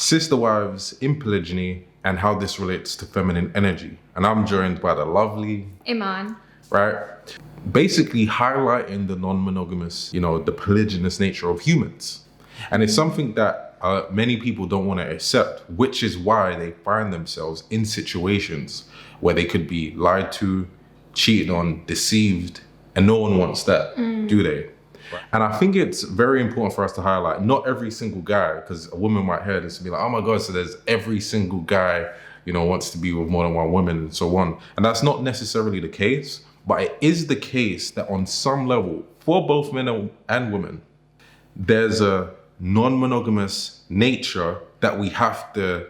Sisterwives in Polygyny and how this relates to feminine energy. And I'm joined by the lovely Iman. Right? Basically highlighting the non-monogamous, the polygynous nature of humans. And it's something that many people don't want to accept, which is why they find themselves in situations where they could be lied to, cheated on, deceived, and no one wants that, do they? And I think it's very important for us to highlight, not every single guy, because a woman might hear this and be like, oh my God, so there's every single guy, wants to be with more than one woman and so on. And that's not necessarily the case, but it is the case that on some level, for both men and women, there's a non-monogamous nature that we have to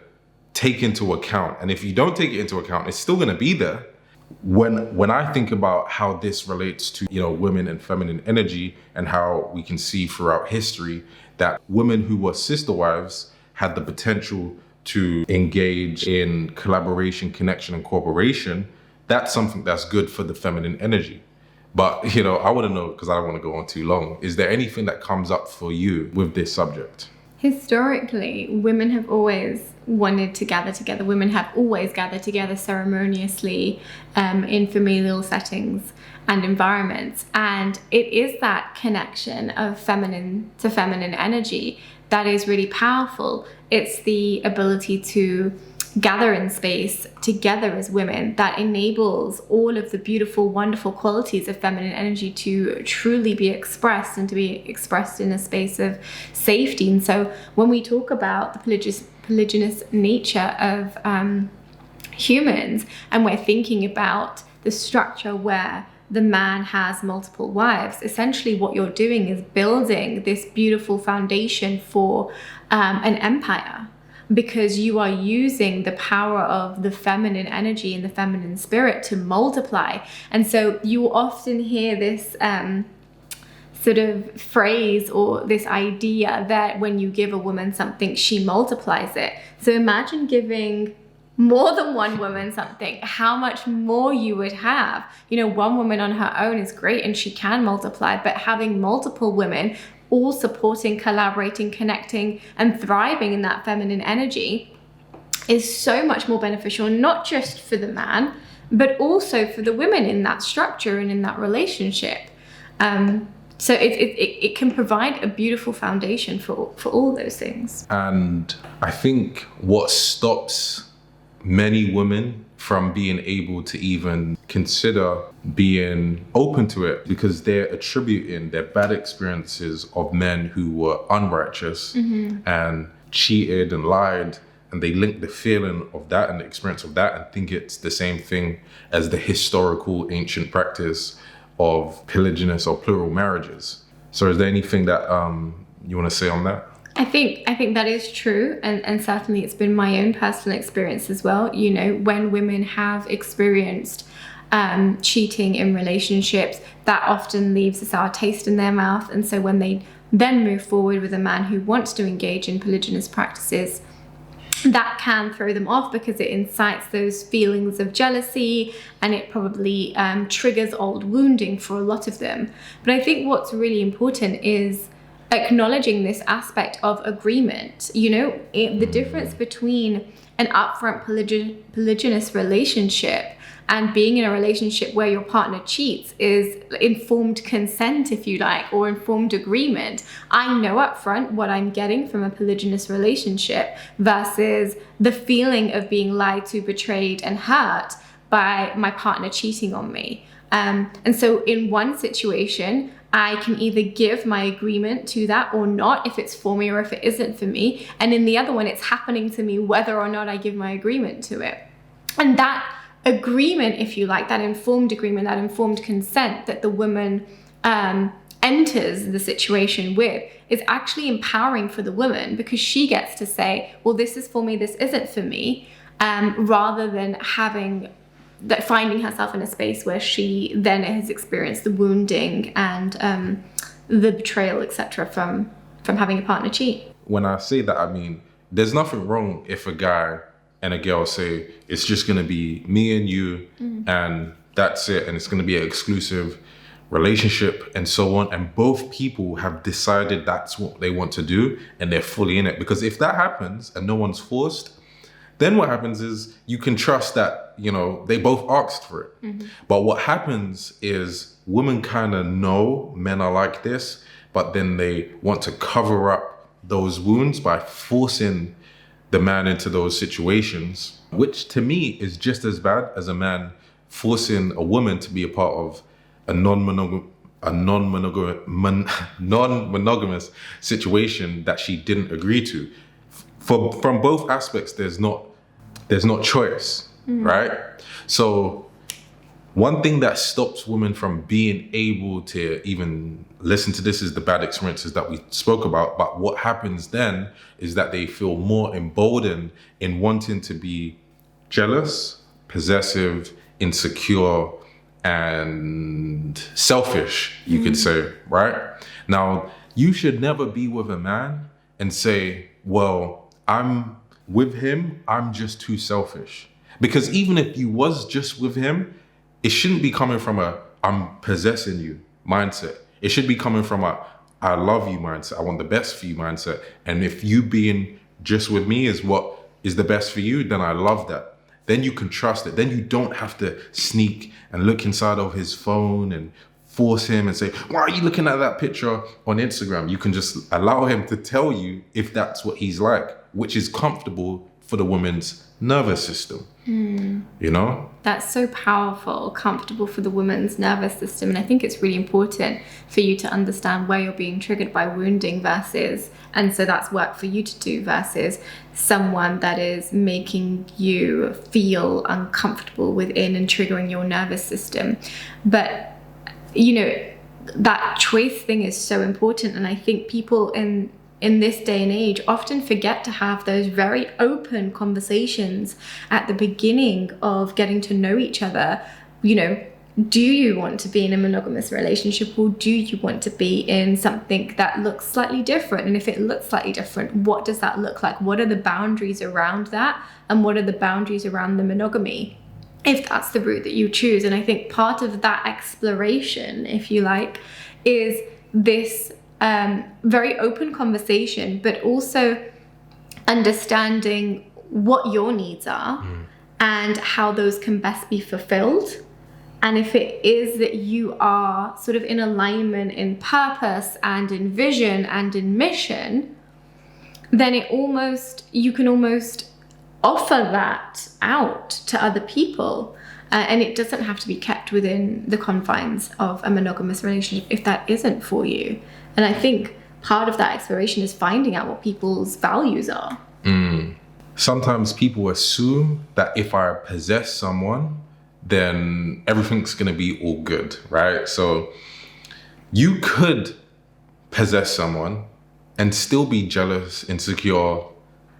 take into account. And if you don't take it into account, it's still gonna be there. When I think about how this relates to, women and feminine energy and how we can see throughout history that women who were sister wives had the potential to engage in collaboration, connection, and cooperation, that's something that's good for the feminine energy. But, I want to know, because I don't want to go on too long, is there anything that comes up for you with this subject? Historically, women have always wanted to gather together. Women have always gathered together ceremoniously in familial settings and environments. And it is that connection of feminine to feminine energy that is really powerful. It's the ability to gather in space together as women that enables all of the beautiful, wondrous qualities of feminine energy to truly be expressed and to be expressed in a space of safety. And so when we talk about the polygynous nature of humans, and we're thinking about the structure where the man has multiple wives, essentially what you're doing is building this beautiful foundation for an empire, because you are using the power of the feminine energy and the feminine spirit to multiply. And so you often hear this sort of phrase or this idea that when you give a woman something, she multiplies it. So imagine giving more than one woman something, how much more you would have. One woman on her own is great and she can multiply, but having multiple women all supporting, collaborating, connecting, and thriving in that feminine energy is so much more beneficial, not just for the man, but also for the women in that structure and in that relationship. So it can provide a beautiful foundation for all those things. And I think what stops many women from being able to even consider being open to it, because they're attributing their bad experiences of men who were unrighteous and cheated and lied, and they link the feeling of that and the experience of that and think it's the same thing as the historical ancient practice of polygynous or plural marriages. So is there anything that you want to say on that? I think that is true, and certainly it's been my own personal experience as well. When women have experienced cheating in relationships, that often leaves a sour taste in their mouth. And so when they then move forward with a man who wants to engage in polygynous practices, that can throw them off because it incites those feelings of jealousy, and it probably triggers old wounding for a lot of them. But I think what's really important is acknowledging this aspect of agreement. The difference between an upfront polygynous relationship and being in a relationship where your partner cheats is informed consent, if you like, or informed agreement. I know upfront what I'm getting from a polygynous relationship versus the feeling of being lied to, betrayed, and hurt by my partner cheating on me. And so in one situation, I can either give my agreement to that or not, if it's for me or if it isn't for me. And in the other one, it's happening to me whether or not I give my agreement to it. And that agreement, if you like, that informed agreement, that informed consent that the woman enters the situation with is actually empowering for the woman, because she gets to say, well, this is for me, this isn't for me, rather than finding herself in a space where she then has experienced the wounding and the betrayal, etc., from having a partner cheat. When I say that, I mean, there's nothing wrong if a guy and a girl say, it's just gonna be me and you, and that's it, and it's gonna be an exclusive relationship and so on, and both people have decided that's what they want to do and they're fully in it. Because if that happens and no one's forced, then what happens is you can trust that, you know, they both asked for it. Mm-hmm. But what happens is women kind of know men are like this, but then they want to cover up those wounds by forcing the man into those situations, which to me is just as bad as a man forcing a woman to be a part of a non-monogamous situation that she didn't agree to. From both aspects, there's not choice, right? So one thing that stops women from being able to even listen to this is the bad experiences that we spoke about. But what happens then is that they feel more emboldened in wanting to be jealous, possessive, insecure, and selfish, you could say, right? Now, you should never be with a man and say, well, I'm with him, I'm just too selfish. Because even if you was just with him, it shouldn't be coming from a I'm possessing you mindset. It should be coming from a I love you mindset. I want the best for you mindset. And if you being just with me is what is the best for you, then I love that. Then you can trust it. Then you don't have to sneak and look inside of his phone and force him and say, why are you looking at that picture on Instagram? You can just allow him to tell you if that's what he's like, which is comfortable for the woman's nervous system. You know? That's so powerful, comfortable for the woman's nervous system. And I think it's really important for you to understand where you're being triggered by wounding versus, and so that's work for you to do, versus someone that is making you feel uncomfortable within and triggering your nervous system. But, you know, that choice thing is so important. And I think people in this day and age often forget to have those very open conversations at the beginning of getting to know each other. You know, do you want to be in a monogamous relationship, or do you want to be in something that looks slightly different? And if it looks slightly different, what does that look like? What are the boundaries around that? And what are the boundaries around the monogamy, if that's the route that you choose? And I think part of that exploration, if you like, is this very open conversation, but also understanding what your needs are and how those can best be fulfilled. And if it is that you are sort of in alignment in purpose and in vision and in mission, then you can almost offer that out to other people. And it doesn't have to be kept within the confines of a monogamous relationship if that isn't for you. And I think part of that exploration is finding out what people's values are. Sometimes people assume that if I possess someone, then everything's going to be all good, right? So you could possess someone and still be jealous, insecure,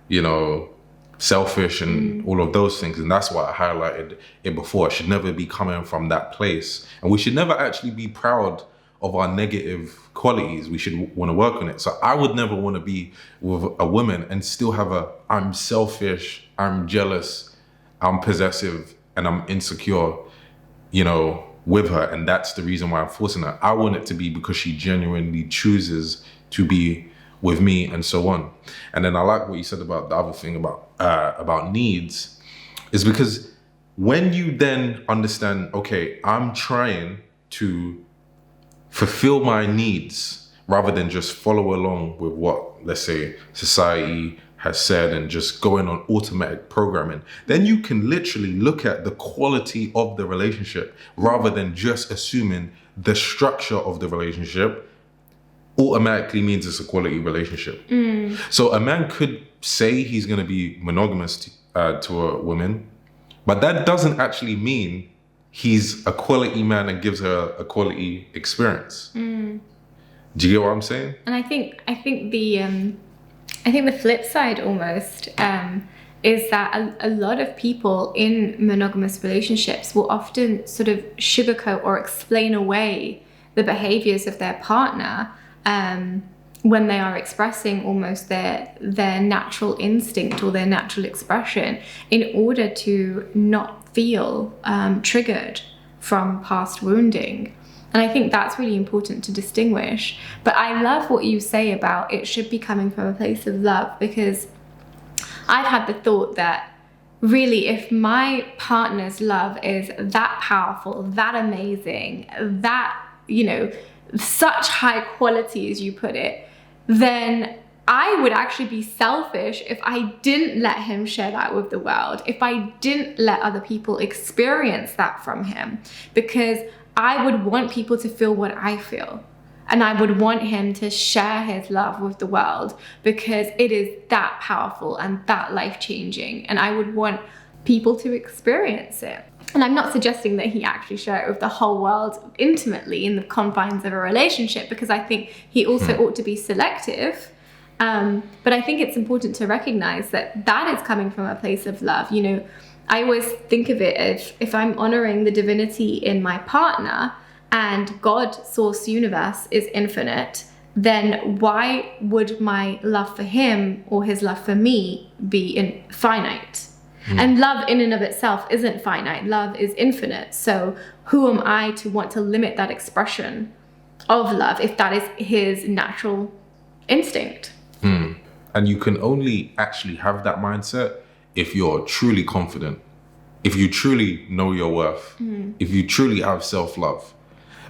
you know, selfish and all of those things. And that's why I highlighted it before. It should never be coming from that place. And we should never actually be proud of our negative qualities. We should want to work on it. So I would never want to be with a woman and still have I'm selfish, I'm jealous, I'm possessive, and I'm insecure, you know, with her. And that's the reason why I'm forcing her. I want it to be because she genuinely chooses to be with me and so on. And then I like what you said about the other thing about needs, is because when you then understand, okay, I'm trying to fulfill my needs rather than just follow along with what, let's say, society has said and just going on automatic programming, then you can literally look at the quality of the relationship rather than just assuming the structure of the relationship automatically means it's a quality relationship. So a man could say he's going to be monogamous to a woman, but that doesn't actually mean he's a quality man and gives her a quality experience. Do you get what I'm saying? And I think the flip side almost is that a lot of people in monogamous relationships will often sort of sugarcoat or explain away the behaviors of their partner when they are expressing almost their natural instinct or their natural expression, in order to not feel triggered from past wounding. And I think that's really important to distinguish. But I love what you say about it should be coming from a place of love, because I've had the thought that really, if my partner's love is that powerful, that amazing, that, you know, such high quality as you put it, then I would actually be selfish if I didn't let him share that with the world, if I didn't let other people experience that from him, because I would want people to feel what I feel. And I would want him to share his love with the world, because it is that powerful and that life-changing. And I would want people to experience it. And I'm not suggesting that he actually share it with the whole world intimately in the confines of a relationship, because I think he also ought to be selective. But I think it's important to recognize that that is coming from a place of love. You know, I always think of it as if I'm honoring the divinity in my partner, and God, source, universe is infinite, then why would my love for him or his love for me be finite? And love in and of itself isn't finite. Love is infinite. So who am I to want to limit that expression of love if that is his natural instinct? And you can only actually have that mindset if you're truly confident, if you truly know your worth, if you truly have self-love.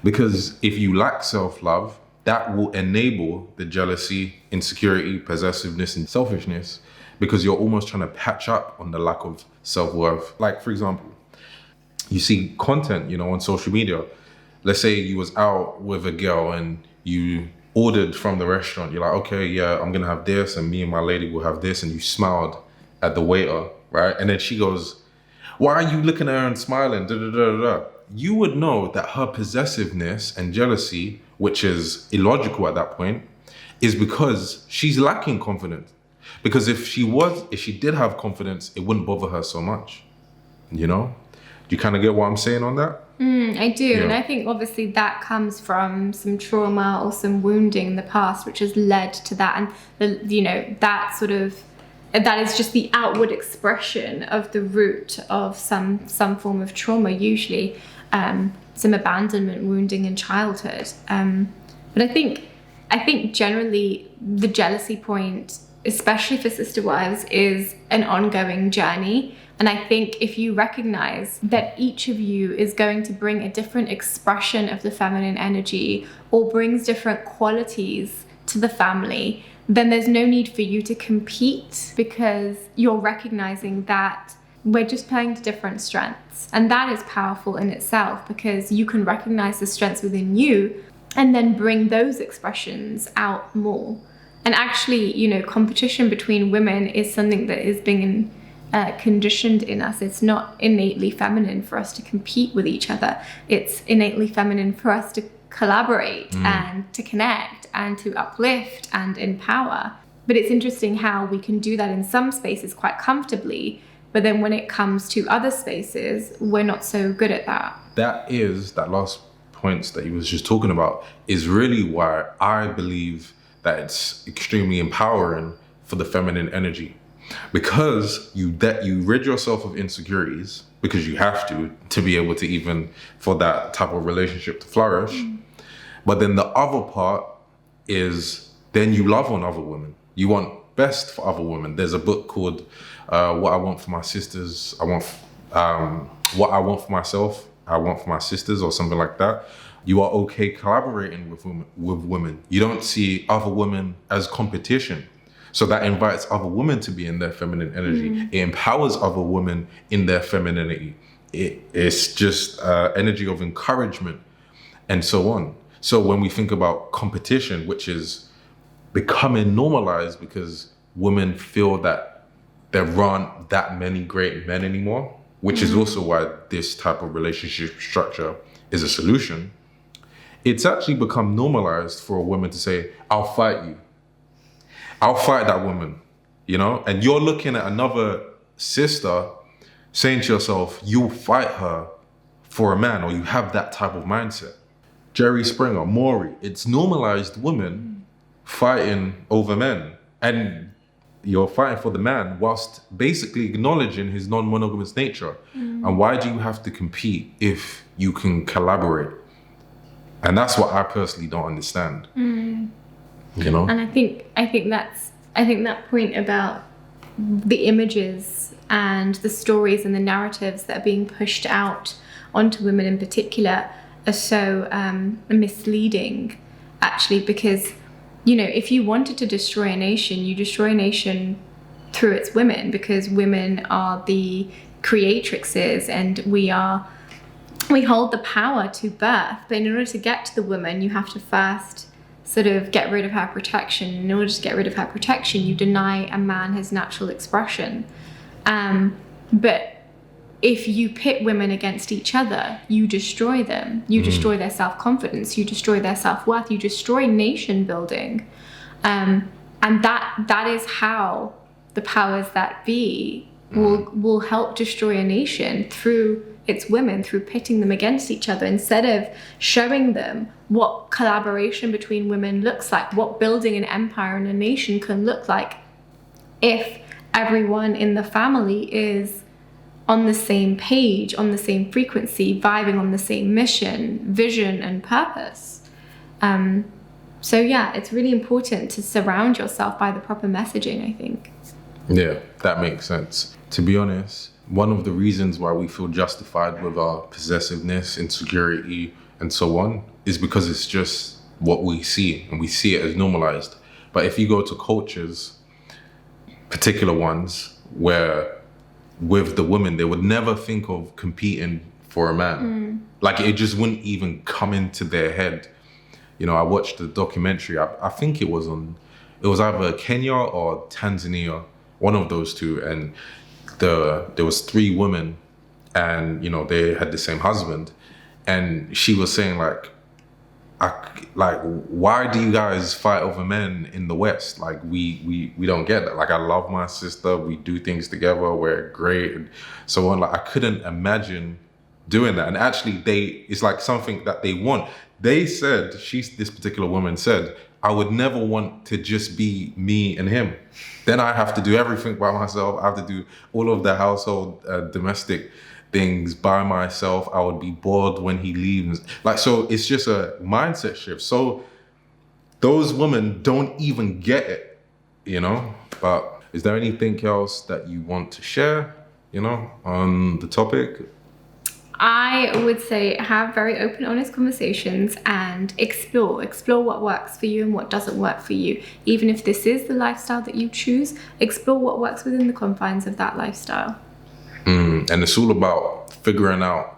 Because if you lack self-love, that will enable the jealousy, insecurity, possessiveness, and selfishness, because you're almost trying to patch up on the lack of self-worth. Like, for example, you see content, you know, on social media. Let's say you was out with a girl and you ordered from the restaurant. You're like, okay, yeah, I'm gonna have this, and me and my lady will have this, and you smiled at the waiter, right? And then she goes, why are you looking at her and smiling? Da, da, da, da, da. You would know that her possessiveness and jealousy, which is illogical at that point, is because she's lacking confidence. Because if she did have confidence, it wouldn't bother her so much. You know? Do you kind of get what I'm saying on that? I do. Yeah. And I think obviously that comes from some trauma or some wounding in the past, which has led to that. And, that is just the outward expression of the root of some form of trauma, usually some abandonment, wounding in childhood. But I think generally the jealousy point, especially for sister wives, is an ongoing journey. And I think if you recognize that each of you is going to bring a different expression of the feminine energy or brings different qualities to the family, then there's no need for you to compete, because you're recognizing that we're just playing to different strengths. And that is powerful in itself, because you can recognize the strengths within you and then bring those expressions out more. And actually, you know, competition between women is something that is being conditioned in us. It's not innately feminine for us to compete with each other. It's innately feminine for us to collaborate and to connect and to uplift and empower. But it's interesting how we can do that in some spaces quite comfortably, but then when it comes to other spaces, we're not so good at that. That last points that you was just talking about is really why I believe that it's extremely empowering for the feminine energy, because you rid yourself of insecurities, because you have to be able to, even for that type of relationship to flourish. But then the other part is then you love on other women. You want best for other women. There's a book called What I Want for My Sisters. What I Want for Myself, I Want for My Sisters, or something like that. You are okay collaborating with women. You don't see other women as competition. So that invites other women to be in their feminine energy. It empowers other women in their femininity. It's just energy of encouragement and so on. So when we think about competition, which is becoming normalized because women feel that there aren't that many great men anymore, which is also why this type of relationship structure is a solution. It's actually become normalized for a woman to say, I'll fight you. I'll fight that woman, you know? And you're looking at another sister saying to yourself, you'll fight her for a man, or you have that type of mindset. Jerry Springer, Maury, it's normalized women fighting over men. And you're fighting for the man whilst basically acknowledging his non-monogamous nature. And why do you have to compete if you can collaborate? And that's what I personally don't understand. You know? And I think that point about the images and the stories and the narratives that are being pushed out onto women in particular are so misleading, actually, because, you know, if you wanted to destroy a nation, you destroy a nation through its women, because women are the creatrixes and we hold the power to birth. But in order to get to the woman, you have to first sort of get rid of her protection. In order to get rid of her protection, you deny a man his natural expression. But if you pit women against each other, you destroy them. You destroy their self-confidence. You destroy their self-worth. You destroy nation building. And that is how the powers that be will help destroy a nation, through its women, through pitting them against each other, instead of showing them what collaboration between women looks like, what building an empire and a nation can look like if everyone in the family is on the same page, on the same frequency, vibing on the same mission, vision, and purpose. So yeah, it's really important to surround yourself by the proper messaging, I think. Yeah, that makes sense. To be honest, one of the reasons why we feel justified with our possessiveness, insecurity, and so on is because it's just what we see, and we see it as normalized. But if you go to cultures, particular ones, where with the women, they would never think of competing for a man. Like, it just wouldn't even come into their head. You know, I watched the documentary, I think it was either Kenya or Tanzania, one of those two, and there was 3 women, and, you know, they had the same husband, and she was saying why do you guys fight over men in the West? Like, we don't get that. Like, I love my sister, we do things together, we're great, and so on. Like, I couldn't imagine doing that. And actually, it's like something that they want. They said, this particular woman said, I would never want to just be me and him. Then I have to do everything by myself. I have to do all of the household domestic things by myself. I would be bored when he leaves. Like, so it's just a mindset shift. So those women don't even get it, you know? But is there anything else that you want to share, you know, on the topic? I would say have very open, honest conversations and explore what works for you and what doesn't work for you. Even if this is the lifestyle that you choose, explore what works within the confines of that lifestyle. And it's all about figuring out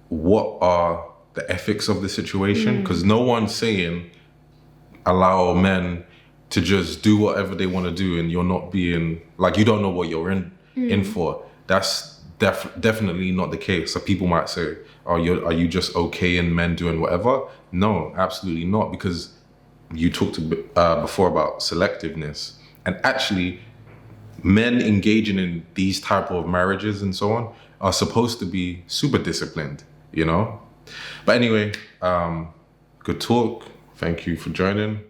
what are the ethics of the situation, because no one's saying allow men to just do whatever they want to do and you're not being, like, you don't know what you're in for. That's definitely not the case. So people might say, are you just okay in men doing whatever? No, absolutely not, because you talked before about selectiveness, and actually men engaging in these type of marriages and so on are supposed to be super disciplined, you know? But anyway, good talk. Thank you for joining.